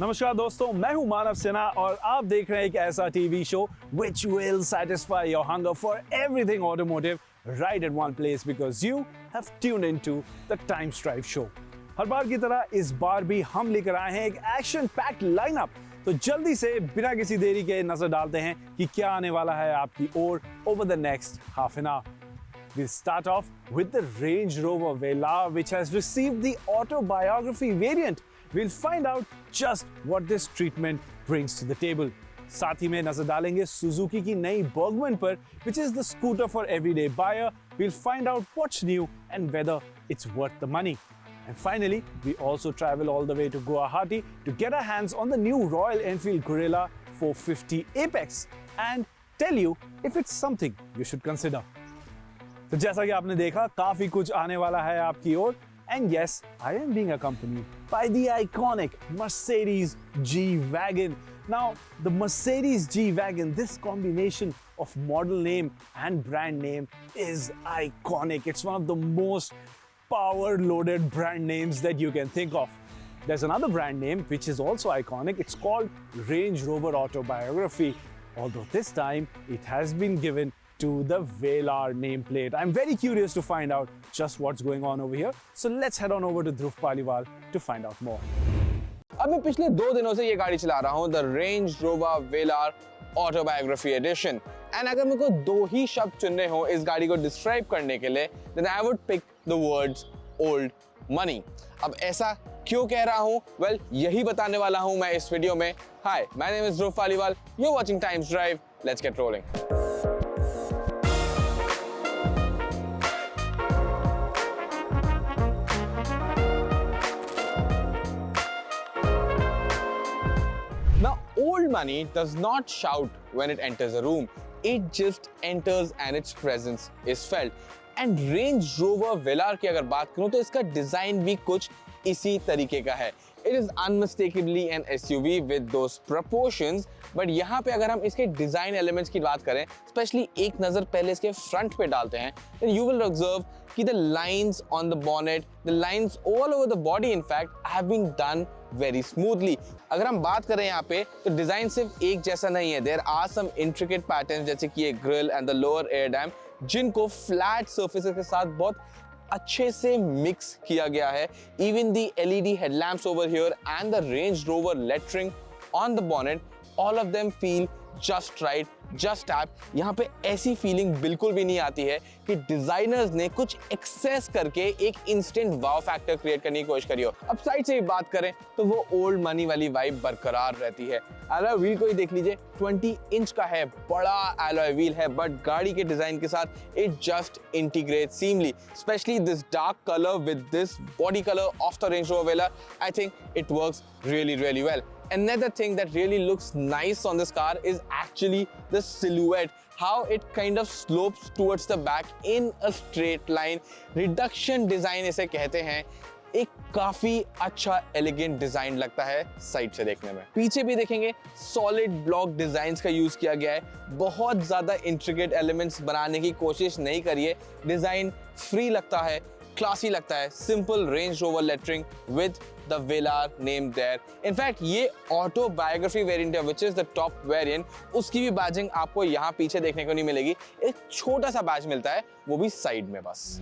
नमस्कार दोस्तों, मैं हूं मानव सिन्हा और आप देख रहे हैं एक ऐसा TV show which will satisfy your hunger for everything automotive right at one place because you have tuned into the Times Drive show. हर बार की तरह इस बार भी हम लेकर आए हैं एक एक्शन पैक्ड लाइनअप। तो जल्दी से बिना किसी देरी के नजर डालते हैं कि क्या आने वाला है आपकी ओर over the next half an hour. We'll start off with the Range Rover Velar, which has received the autobiography variant. We'll find out just what this treatment brings to the table. साथ ही में नजर डालेंगे Suzuki की नई Bergman पर, which is the scooter for everyday buyer. We'll find out what's new and whether it's worth the money. And finally, we also travel all the way to Guwahati to get our hands on the new Royal Enfield Guerrilla 450 Apex and tell you if it's something you should consider. तो जैसा कि आपने देखा, काफी कुछ आने वाला है आपकी ओर. And yes, I am being accompanied by the iconic Mercedes G-Wagon. Now, the Mercedes G-Wagon, this combination of model name and brand name is iconic. It's one of the most power-loaded brand names that you can think of. There's another brand name which is also iconic. It's called Range Rover Autobiography. Although this time, it has been given to the Velar nameplate. I'm very curious to find out just what's going on over here. So let's head on over to Dhruv Paliwal to find out more. अब मैं पिछले 2 दिनों से ये गाड़ी चला रहा हूँ, the Range Rover Velar autobiography edition. And अगर मेरे को 2 ही शब्द चुनने हो इस गाड़ी को डिस्क्राइब करने के लिए, then I would pick the words old money. अब ऐसा क्यों कह रहा हूँ? Well, यही बताने वाला हूँ मैं इस वीडियो में। Hi, my name is Dhruv Paliwal. You're watching Times Drive. Let's get rolling. Now, old money does not shout when it enters a room. It just enters and its presence is felt. And Range Rover Velar की अगर बात करूं तो इसका design भी कुछ इसी तरीके का है. It is unmistakably an SUV with those proportions. But यहाँ पे अगर हम इसके डिजाइन एलिमेंट्स की बात करें, स्पेशली एक नजर पहले इसके फ्रंट पे डालते हैं, then you will observe कि the lines on the bonnet, the lines all over the body in fact have been done very smoothly. अगर हम बात करें यहाँ पे तो डिजाइन सिर्फ एक जैसा नहीं है. There are some intricate patterns जैसे कि ये grill and the lower air dam जिनको फ्लैट सर्फेसेस के साथ बहुत अच्छे से मिक्स किया गया है. Even the LED headlamps over here and the Range Rover lettering on the bonnet, all of them feel just right, just tap. यहाँ पे ऐसी फीलिंग बिल्कुल भी नहीं आती है कि डिजाइनर्स ने कुछ एक्सेस करके एक इंस्टेंट वाव फैक्टर क्रिएट करने की कोशिश करी हो. अब साइड से भी बात करें तो वो ओल्ड मनी वाली वाइब बरकरार रहती है. एलॉय व्हील को ही देख लीजिए, 20 इंच का है, बड़ा एलॉय व्हील है, बट गाड़ी के डिजाइन के साथ it just integrate seamlessly. Specially this dark colour with this body colour of the Range Rover Velar, I think it works really well. Another thing that really looks nice on this car is actually the silhouette, how it kind of slopes towards the back in a straight line. Reduction design इसे कहते हैं. एक काफी अच्छा elegant design लगता है side से देखने में. पीछे भी देखेंगे सॉलिड ब्लॉक डिजाइन्स का यूज किया गया है. बहुत ज्यादा इंट्रिकेट एलिमेंट्स बनाने की कोशिश नहीं करिए. डिजाइन फ्री लगता है, क्लासी लगता है. Simple Range Rover lettering with the Velar name there. In fact ये ऑटोबायोग्राफी वेरिएंट है, which is the top variant. उसकी भी बैजिंग आपको यहाँ पीछे देखने को नहीं मिलेगी. एक छोटा सा बैज मिलता है, वो भी साइड में बस.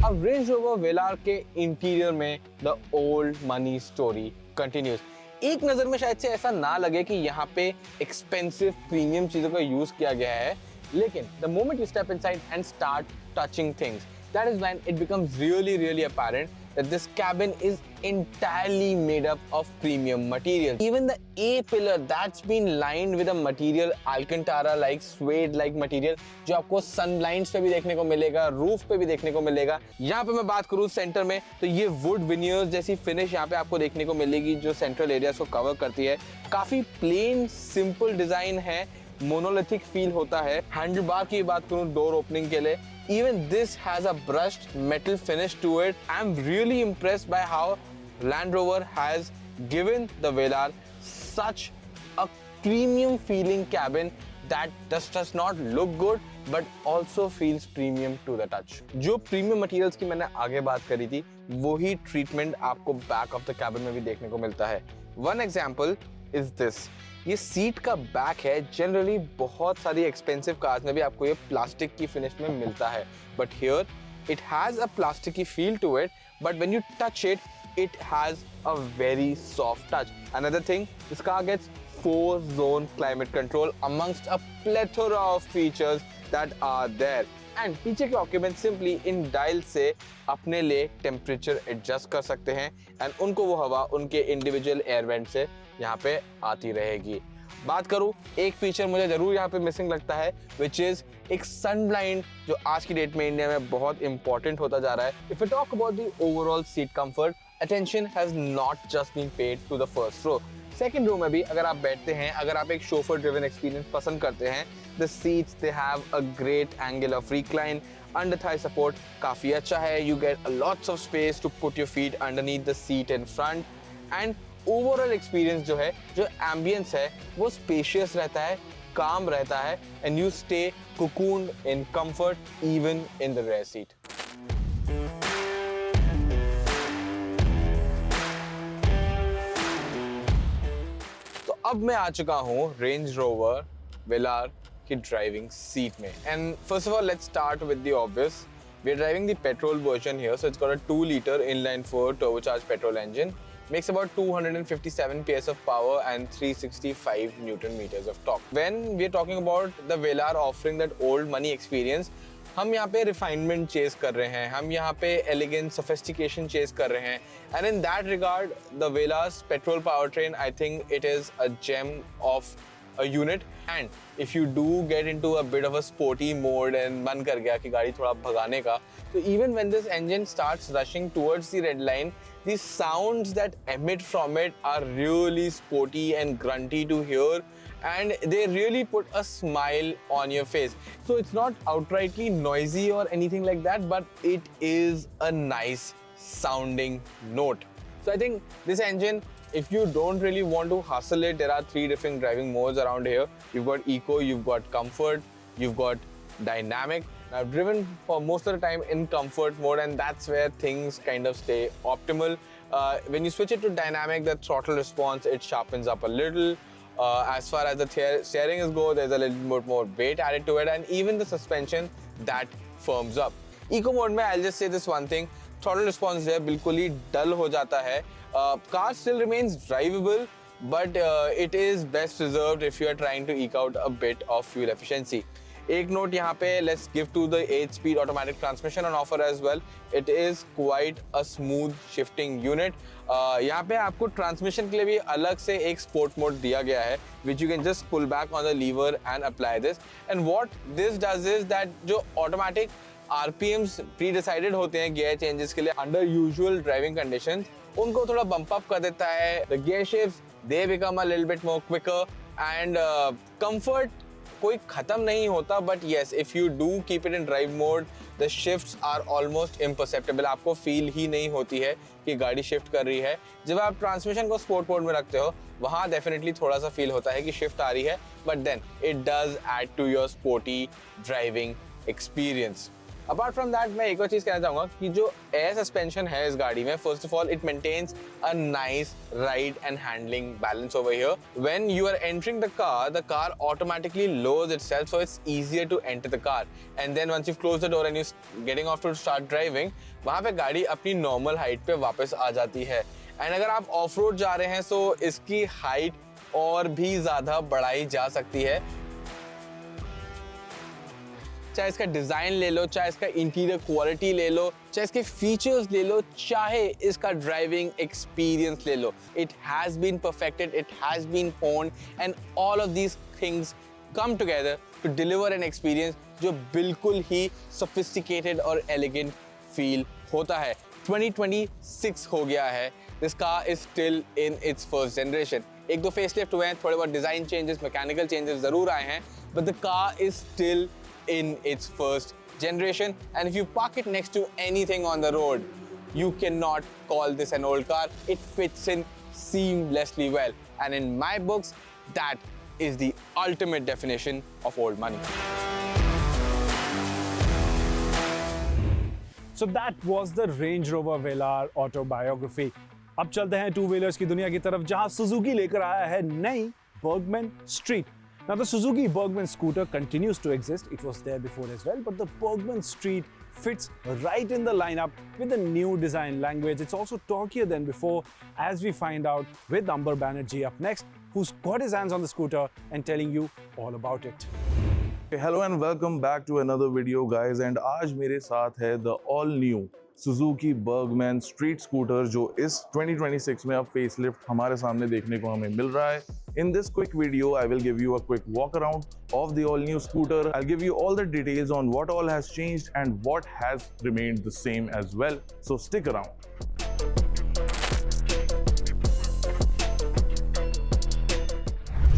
अब रेंज रोवर वेलार के इंटीरियर में the old money story continues. एक नजर में शायद से ऐसा ना लगे कि यहाँ पे एक्सपेंसिव प्रीमियम चीजों का यूज किया गया है, लेकिन the moment you step inside and start touching things, that is when it becomes really apparent that this cabin is entirely made up of premium material. Even the A pillar that's been lined with a material Alcantara like suede like material जो आपको sun blinds पे भी देखने को मिलेगा, roof पे भी देखने को मिलेगा. यहाँ पे मैं बात करूँ सेंटर में तो ये wood veneers जैसी फिनिश यहाँ पे आपको देखने को मिलेगी जो सेंट्रल एरियाज को कवर करती है. काफी प्लेन सिंपल डिजाइन है, मोनोलिथिक फील होता है. हैंडल बार की बात करूं डोर ओपनिंग के लिए, even this has a brushed metal finish to it. I'm really impressed by how Land Rover has given the Velar such a premium feeling cabin that does not look good but also feels premium to the touch. जो premium materials की मैंने आगे बात करी थी, वही treatment आपको back of the cabin में भी देखने को मिलता है. One example is this. ये सीट का बैक है. जनरली बहुत सारी एक्सपेंसिव कार्स में भी आपको ये प्लास्टिक की फिनिश में मिलता है, but here it has a plasticky feel to it, but when you touch it, it has a very soft touch. Another thing, this car gets 4-zone climate control amongst a plethora of features that are there. And पीछे के occupants simply इन dial से अपने लिए temperature adjust कर सकते हैं and उनको वो हवा उनके individual air vent से यहाँ पे आती रहेगी. बात करूँ, एक फीचर मुझे जरूर यहाँ पे मिसिंग लगता है, which is एक सन ब्लाइंड जो आज की डेट में इंडिया में बहुत इंपॉर्टेंट होता जा रहा है. If we talk about the overall seat comfort, attention has not just been paid to the first row. Second row में भी अगर आप बैठते हैं, अगर आप एक शोफर ड्रिवन एक्सपीरियंस पसंद करते हैं, the seats they have a great angle of recline, under thigh support काफी अच्छा है, you get a lots of space to put your feet underneath the seat in front, and overall experience जो है, जो ambience है, वो spacious रहता है, calm रहता है, and you stay cocooned in comfort even in the rear seat. अब मैं आ चुका हूँ रेंज रोवर वेलार की ड्राइविंग सीट में. And first of all let's start with the obvious. We are driving the petrol version here, so it's got a 2-liter inline-4 turbocharged petrol engine. Makes about 257 PS of power and 365 Newton meters of torque. When we are talking about the Velar offering that old money experience, हम यहाँ पे refinement chase कर रहे हैं, हम यहाँ पे elegant sophistication chase कर रहे हैं, and in that regard, the Velar's petrol powertrain, I think it is a gem of a unit. And if you do get into a bit of a sporty mode and मन कर गया कि गाड़ी थोड़ा भगाने का, so even when this engine starts rushing towards the red line, the sounds that emit from it are really sporty and grunty to hear, and they really put a smile on your face. So it's not outrightly noisy or anything like that, but it is a nice sounding note. So I think this engine, if you don't really want to hustle it, there are 3 different driving modes around here. You've got eco, you've got comfort, you've got dynamic. I've driven for most of the time in comfort mode, and that's where things kind of stay optimal. When you switch it to dynamic, the throttle response, it sharpens up a little. As far as the steering is go, there's a little bit more weight added to it, and even the suspension that firms up. Eco mode में, I'll just say this one thing, throttle response है बिल्कुल ही dull हो जाता है. Car still remains drivable, but it is best reserved if you are trying to eke out a bit of fuel efficiency. एक note यहाँ पे, let's give to the 8-speed automatic transmission on offer as well. It is quite a smooth shifting unit. यहाँ पे आपको transmission के लिए भी अलग से एक स्पोर्ट मोड दिया गया है, which you can just pull back on the lever and apply this. And what this does is that जो automatic RPMs pre-decided होते हैं gear changes के लिए under usual driving conditions, उनको थोड़ा bump up कर देता है. The gear shifts, they become a little bit more quicker, and comfort कोई खत्म नहीं होता, but yes, if you do keep it in drive mode, the shifts are almost imperceptible. आपको feel ही नहीं होती है कि गाड़ी shift कर रही है. जब आप ट्रांसमिशन को स्पोर्ट मोड में रखते हो, वहाँ डेफिनेटली थोड़ा सा फील होता है कि शिफ्ट आ रही है, but then it does add to your sporty driving experience. Apart from that, मैं एक और चीज कहना चाहूंगा कि जो एयर सस्पेंशन है इस गाड़ी में, first of all it maintains a nice ride and handling balance over here. When you are entering the car automatically lowers itself, so it's easier to enter the car. And then once you close the door and you getting off to start driving, वहां पे गाड़ी अपनी normal height पे वापस आ जाती है. And अगर आप ऑफ रोड जा रहे हैं, सो इसकी हाइट और भी ज्यादा बढ़ाई जा सकती है. चाहे इसका डिजाइन ले लो, चाहे इसका इंटीरियर क्वालिटी ले लो, चाहे इसके फीचर्स ले लो, चाहे इसका ड्राइविंग एक्सपीरियंस ले लो, it has been perfected, it has been honed, and all of these things come together to deliver an experience जो बिल्कुल ही सोफिस्टिकेटेड और एलिगेंट फील होता है. 2026 हो गया है, this car is still in its first generation. एक दो फेसलिफ्ट हुए हैं, थोड़े बहुत डिजाइन चेंजेस, मैकेनिकल चेंजेस जरूर आए हैं, but the car is still in its first generation. And if you park it next to anything on the road, you cannot call this an old car. It fits in seamlessly well, and in my books, that is the ultimate definition of old money. So that was the Range Rover Velar autobiography. अब चलते हैं two wheelers की दुनिया की तरफ जहां Suzuki लेकर आया है नई Bergman Street. Now the Suzuki Bergman scooter continues to exist. It was there before as well, but the Bergman Street fits right in the lineup with a new design language. It's also torquier than before, as we find out with Amber Banerjee up next, who's got his hands on the scooter and telling you all about it. Hello and welcome back to another video guys, and आज मेरे साथ है the all new Suzuki Bergman Street Scooter जो इस 2026 में अब facelift हमारे सामने देखने को हमें मिल रहा है. In this quick video, I will give you a quick walk around of the all new scooter. I'll give you all the details on what all has changed and what has remained the same as well. So stick around.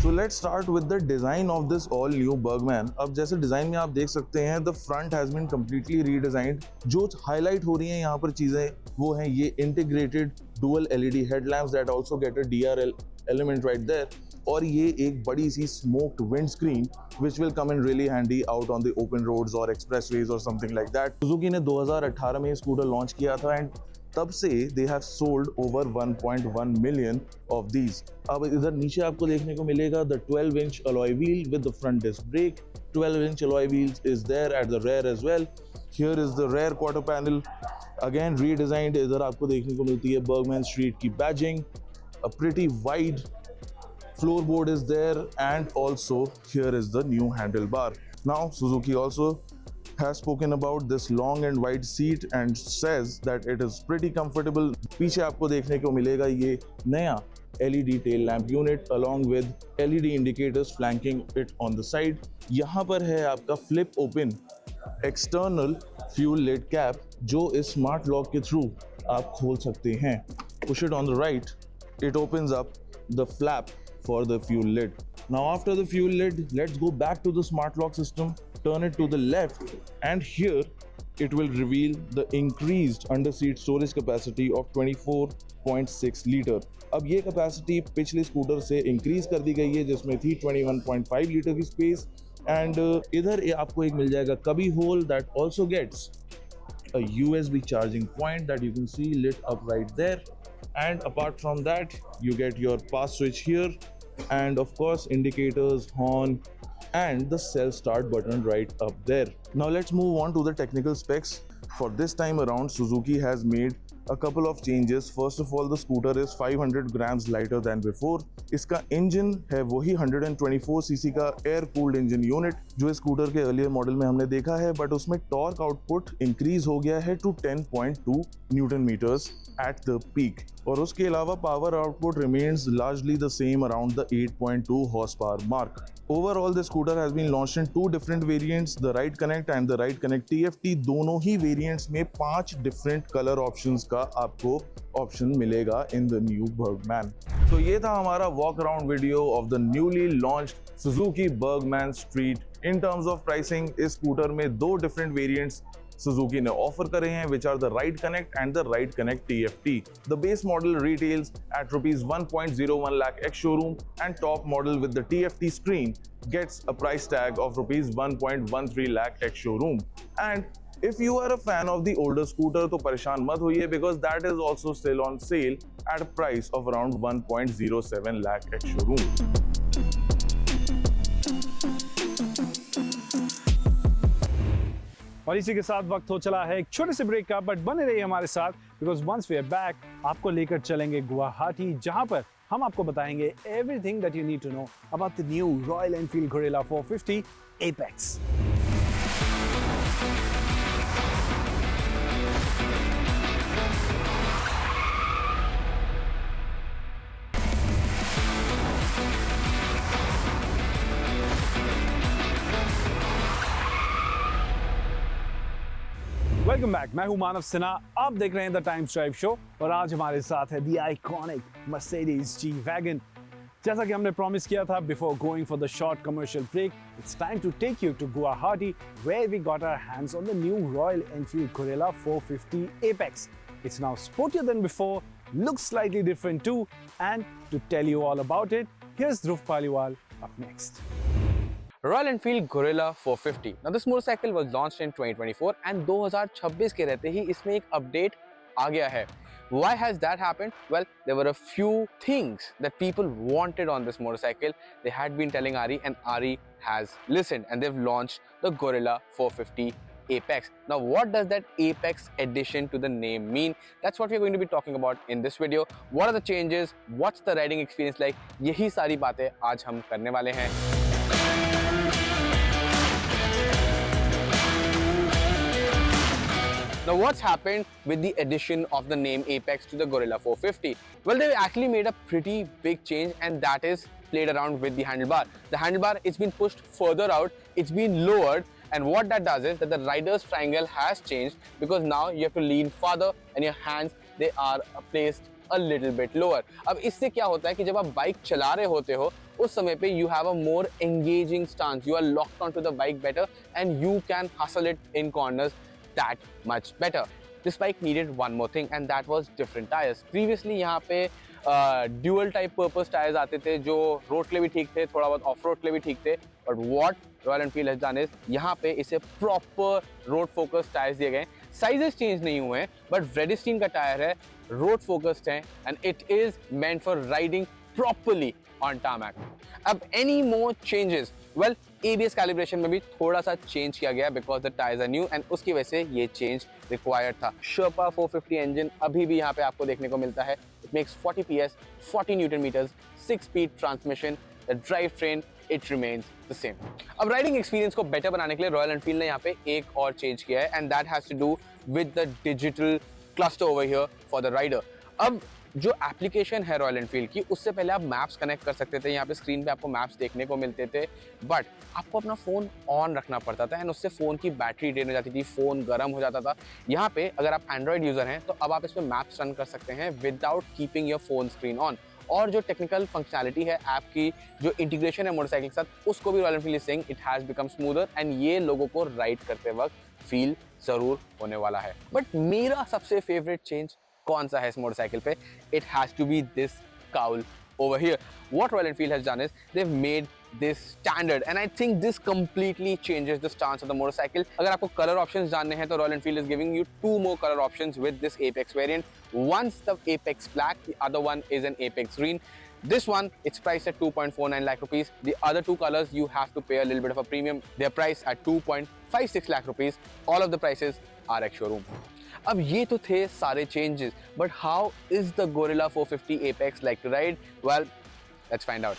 So let's start with the design of this all new Bergman. अब जैसे design में आप देख सकते हैं the front has been completely redesigned. जो highlight हो रही हैं यहाँ पर चीजें वो हैं ये integrated dual LED headlamps that also get a DRL element right there. और ये एक बड़ी सी smoked windscreen which will come in really handy out on the open roads or expressways or something like that. Suzuki ने 2018 में scooter launch किया था and तब से they have sold over 1.1 million of these. अब इधर नीचे आपको देखने को मिलेगा the 12-inch alloy wheel with the front disc brake. 12-inch alloy wheels is there at the rear as well. Here is the rear quarter panel. Again redesigned. इधर आपको देखने को मिलती है Bergman Street की badging. A pretty wide floorboard is there, and also here is the new handlebar. Now Suzuki also has spoken about this long and wide seat and says that it is pretty comfortable. पीछे आपको देखने को मिलेगा ये नया LED tail lamp unit along with LED indicators flanking it on the side. यहाँ पर है आपका flip open external fuel lid cap जो इस smart lock के through आप खोल सकते हैं. Push it on the right, it opens up the flap for the fuel lid. Now after the fuel lid, let's go back to the smart lock system. Turn it to the left, and here it will reveal the increased underseat storage capacity of 24.6 liter. अब ये capacity पिछले scooter से increase कर दी गई है जिसमें थी 21.5 liter की space, and इधर आपको एक मिल जाएगा cubby hole that also gets a USB charging point that you can see lit up right there. And apart from that, you get your pass switch here, and of course indicators, horn, and the self start button right up there. Now let's move on to the technical specs. For this time around, Suzuki has made a couple of changes. First of all, the scooter is 500 grams lighter than before. इसका engine है वही 124 CC का air cooled engine unit जो इस scooter के earlier model में हमने देखा है, बट उसमें टॉर्क आउटपुट इंक्रीज हो गया है to 10.2 newton meters at the peak. और उसके अलावा power output remains largely the same around the 8.2 horsepower mark. Overall, the scooter has been launched in two different variants, the Ride Connect and the Ride Connect TFT. दोनों ही variants में 5 different color options का आपको option मिलेगा in the new Bergman. तो ये था हमारा walk around video of the newly launched Suzuki Bergman Street. In terms of pricing, इस स्कूटर में 2 different variants Suzuki ने ऑफर करे हैं, which are the Ride Connect and the Ride Connect TFT. The base model retails at rupees 1.01 lakh ex showroom, and top model with the TFT screen gets a price tag of rupees 1.13 lakh ex showroom. And if you are a fan of the older scooter, तो परेशान मत होइए because that is also still on sale at a price of around 1.07 lakh ex showroom. और इसी के साथ वक्त हो चला है एक छोटे से ब्रेक का, बट बने रहिए हमारे साथ because once we are back आपको लेकर चलेंगे गुवाहाटी, जहां पर हम आपको बताएंगे everything that you need to know about the new Royal Enfield Gorilla 450 Apex. Welcome back, मैं हूं मानव सिन्हा, आप देख रहे हैं द टाइम्स ड्राइव शो और आज हमारे साथ है the iconic Mercedes G wagon. जैसा कि हमने प्रॉमिस किया था before going for the short commercial break, it's time to take you to Guwahati where we got our hands on the new Royal Enfield Gorilla 450 Apex. It's now sportier than before, looks slightly different too, and to tell you all about it, here's Dhruv Paliwal up next. Royal Enfield Gorilla 450. Now this motorcycle was launched in 2024 and 2026 के रहते ही इसमें एक update आ गया है. Why has that happened? Well, there were a few things that people wanted on this motorcycle. They had been telling Ari, and Ari has listened, and they've launched the Gorilla 450 Apex. Now, what does that Apex addition to the name mean? That's what we're going to be talking about in this video. What are the changes? What's the riding experience like? यही सारी बातें आज हम करने वाले हैं. Now, what's happened with the addition of the name Apex to the Gorilla 450? Well, they've actually made a pretty big change, and that is played around with the handlebar. The handlebar, it's been pushed further out, it's been lowered, and what that does is that the rider's triangle has changed because now you have to lean farther and your hands, they are placed a little bit lower. अब इससे क्या होता है कि जब आप bike चला रहे होते हो उस समय पे you have a more engaging stance, you are locked onto the bike better and you can hustle it in corners that much better. This bike needed one more thing, and that was different tires. Previously यहाँ पे dual type purpose tires आते थे जो road के लिए भी ठीक थे, थोड़ा बहुत ऑफ रोड के लिए भी ठीक थे. But what Royal Enfield has done is यहाँ पे इसे proper road focused tires दिए गए. Sizes change नहीं हुए हैं, but Vredestein का टायर है, road focused है, and it is meant for riding properly on tarmac. अब any more changes? Well, ABS calibration में भी थोड़ा सा चेंज किया गया because the tires are new, and उसकी वजह से ये चेंज required था. Sherpa 450 engine अभी भी यहाँ पे आपको देखने को मिलता है. It makes 40 PS, 40 Newton meters, 6-speed transmission. The drivetrain, it remains the same. अब राइडिंग एक्सपीरियंस को बेटर बनाने के लिए रॉयल एनफील्ड ने यहाँ पे एक और चेंज किया है, and that has to do with the digital cluster over here for the rider. अब जो एप्लीकेशन है रॉयल एनफील्ड की, उससे पहले आप मैप्स कनेक्ट कर सकते थे. यहाँ पे स्क्रीन पे आपको मैप्स देखने को मिलते थे, बट आपको अपना फ़ोन ऑन रखना पड़ता था एंड उससे फ़ोन की बैटरी ड्रेन हो जाती थी, फ़ोन गर्म हो जाता था. यहाँ पे अगर आप एंड्रॉयड यूज़र हैं तो अब आप इसमें मैप्स रन कर सकते हैं without keeping your phone screen on. और जो टेक्निकल फंक्शनैलिटी है ऐप की, जो इंटीग्रेशन है मोटरसाइकिल के साथ, उसको भी royal Enfield is saying it has become smoother, and ये लोगों को राइड करते वक्त फील ज़रूर होने वाला है. बट मेरा सबसे फेवरेट चेंज कौन सा है इस मोटरसाइकिल पे? It has to be this cowl over here. What Royal Enfield has done is they've made this standard, and I think this completely changes the stance of the motorcycle. अगर आपको color options जानने हैं तो Royal Enfield is giving you 2 more color options with this Apex variant. One's the Apex Black, the other one is an Apex Green. This one, it's priced at 2.49 lakh rupees. The other two colors, you have to pay a little bit of a premium. They're priced at 2.56 lakh rupees. All of the prices are at showroom. अब ये तो थे सारे changes, but how is the Gorilla 450 Apex like to ride? Well, let's find out.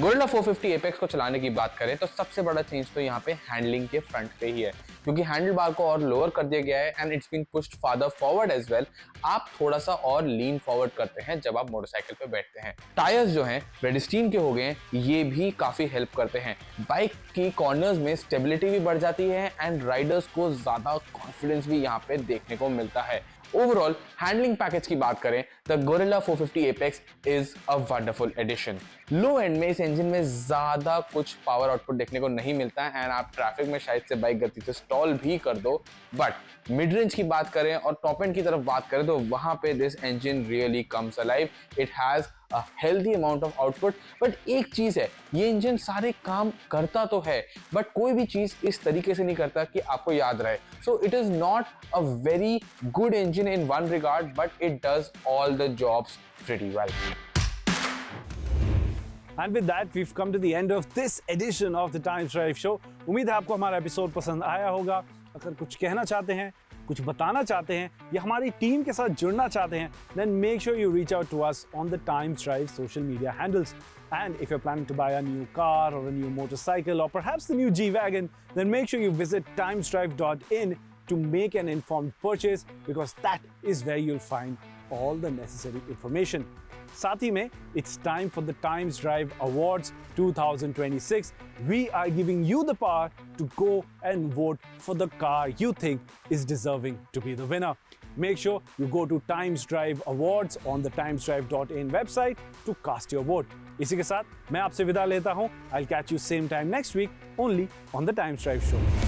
Gorilla 450 Apex को चलाने की बात करें तो सबसे बड़ा चेंज तो यहाँ पे हैंडलिंग के फ्रंट पे ही है, क्योंकि हैंडल बार को और लोअर कर दिया गया है and it's been pushed farther forward as well. आप थोड़ा सा और लीन फॉरवर्ड करते हैं जब आप मोटरसाइकिल पे बैठते हैं. टायर्स जो हैं Vredestein के हो गए हैं, ये भी काफी हेल्प करते हैं. बाइक की कॉर्नर्स में स्टेबिलिटी भी बढ़ जाती है एंड राइडर्स को ज्यादा कॉन्फिडेंस भी यहाँ पे देखने को मिलता है. ओवरऑल हैंडलिंग पैकेज की बात करें, the Gorilla 450 Apex is a wonderful edition. Low end में इस इंजन में ज्यादा कुछ पावर आउटपुट देखने को नहीं मिलता है एंड आप ट्रैफिक में शायद से बाइक गति से स्टॉल भी कर दो, बट मिड रेंज की बात करें और टॉप एंड की तरफ बात करें तो वहां पे this engine really comes alive. It has a healthy amount of output. But एक चीज है, ये इंजन सारे काम करता तो है बट कोई भी चीज इस तरीके से नहीं करता कि आपको याद रहे. So it is not a very good engine in one regard, but it does all the jobs pretty well. And with that, we've come to the end of this edition of the Times Drive Show. उम्मीद है आपको हमारा episode पसंद आया होगा. अगर कुछ कहना चाहते हैं, कुछ बताना चाहते हैं या हमारी टीम के साथ जुड़ना चाहते हैं, then make sure you reach out to us on the Times Drive social media handles. And if you're planning to buy a new car or a new motorcycle or perhaps the new G-Wagon, then make sure you visit timesdrive.in to make an informed purchase, because that is where you'll find all the necessary information. साथ ही में it's time for the Times Drive Awards 2026. We are giving you the power to go and vote for the car you think is deserving to be the winner. Make sure you go to Times Drive Awards on the timesdrive.in website to cast your vote. इसी के साथ मैं आपसे विदा लेता हूं. I'll catch you same time next week only on the Times Drive Show.